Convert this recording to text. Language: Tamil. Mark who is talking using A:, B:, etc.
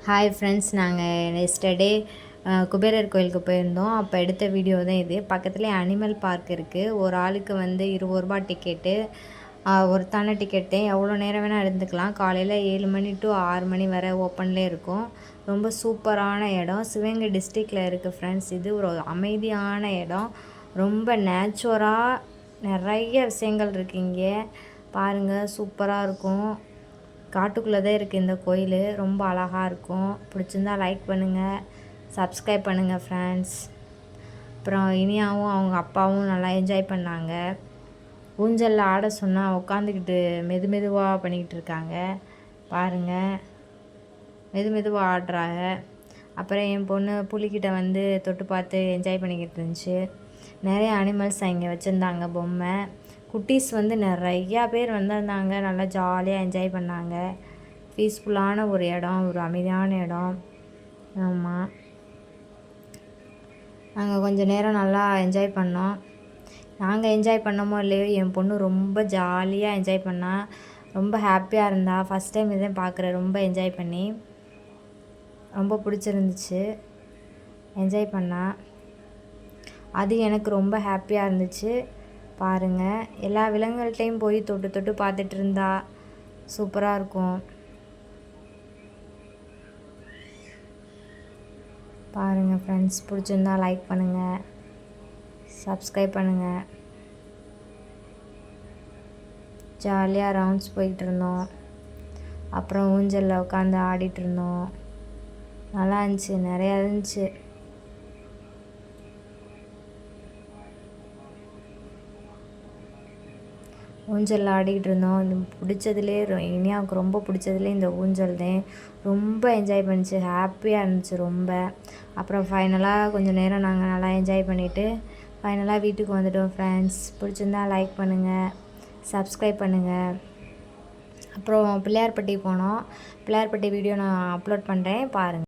A: ஹாய் ஃப்ரெண்ட்ஸ், நாங்கள் எஸ்டர்டே குபேரர் கோயிலுக்கு போயிருந்தோம். அப்போ எடுத்த வீடியோ தான் இது. பக்கத்துலேயே அனிமல் பார்க் இருக்குது. ஒரு ஆளுக்கு வந்து 20 ரூபா டிக்கெட்டு. ஒருத்தான டிக்கெட்டு எவ்வளோ நேரம் வேணால் இருந்துக்கலாம். காலையில் 7 மணி டு 6 மணி வரை ஓப்பன்லேயே இருக்கும். ரொம்ப சூப்பரான இடம். சிவகங்கை டிஸ்ட்ரிக்டில் இருக்குது ஃப்ரெண்ட்ஸ். இது ஒரு அமைதியான இடம். ரொம்ப நேச்சுராக நிறைய விஷயங்கள் இருக்குது இங்கே. பாருங்கள், சூப்பராக இருக்கும். காட்டுக்குள்ளே தான் இருக்குது இந்த கோயில். ரொம்ப அழகாக இருக்கும். பிடிச்சிருந்தா லைக் பண்ணுங்கள், சப்ஸ்கிரைப் பண்ணுங்கள் ஃப்ரெண்ட்ஸ். அப்புறம் இனியாவும் அவங்க அப்பாவும் நல்லா என்ஜாய் பண்ணாங்க. ஊஞ்சலில் ஆட சொன்னால் உட்காந்துக்கிட்டு மெதுவாக பண்ணிக்கிட்டு இருக்காங்க. பாருங்கள், மெதுவாக ஆடுறாங்க. அப்புறம் என் பொண்ணு புலிக்கிட்ட வந்து தொட்டு பார்த்து என்ஜாய் பண்ணிக்கிட்டு இருந்துச்சு. நிறைய அனிமல்ஸ் அங்கே வச்சுருந்தாங்க, பொம்மை. குட்டீஸ் வந்து நிறையா பேர் வந்திருந்தாங்க. நல்லா ஜாலியாக என்ஜாய் பண்ணாங்க. பீஸ்ஃபுல்லான ஒரு இடம், ஒரு அமைதியான இடம். ஆமாம், நாங்கள் கொஞ்சம் நேரம் நல்லா என்ஜாய் பண்ணோம். நாங்கள் என்ஜாய் பண்ணோமோ இல்லையோ, என் பொண்ணு ரொம்ப ஜாலியாக என்ஜாய் பண்ணா. ரொம்ப ஹாப்பியாக இருந்தா. ஃபஸ்ட் டைம் இதான் பார்க்குறேன். ரொம்ப என்ஜாய் பண்ணி ரொம்ப பிடிச்சிருந்துச்சு. என்ஜாய் பண்ணா. அது எனக்கு ரொம்ப ஹாப்பியாக இருந்துச்சு. பாருங்கள், எல்லா விலங்குகள்கிட்டையும் போய் தொட்டு பார்த்துட்டு இருந்தா. சூப்பராக இருக்கும். பாருங்கள் ஃப்ரெண்ட்ஸ், பிடிச்சிருந்தா லைக் பண்ணுங்கள், சப்ஸ்கிரைப் பண்ணுங்கள். ஜாலியாக ரவுண்ட்ஸ் போயிட்டு இருந்தோம். அப்புறம் ஊஞ்சலில் உட்காந்து ஆடிட்டு இருந்தோம். நல்லா இருந்துச்சு, நிறையா இருந்துச்சு. ஊஞ்சலில் ஆடிக்கிட்டு இருந்தோம். பிடிச்சதுலே இனியாவுக்கு ரொம்ப பிடிச்சதுலே இந்த ஊஞ்சல் தான். ரொம்ப என்ஜாய் பண்ணிச்சு, ஹாப்பியாக இருந்துச்சு ரொம்ப. அப்புறம் ஃபைனலாக கொஞ்சம் நேரம் நாங்கள் நல்லா என்ஜாய் பண்ணிவிட்டு ஃபைனலாக வீட்டுக்கு வந்துட்டோம் ஃப்ரெண்ட்ஸ். பிடிச்சிருந்தா லைக் பண்ணுங்கள், சப்ஸ்கிரைப் பண்ணுங்கள். அப்புறம் பிள்ளையார்பட்டி போனோம். பிள்ளையார்பட்டி வீடியோ நான் அப்லோட் பண்ணுறேன், பாருங்கள்.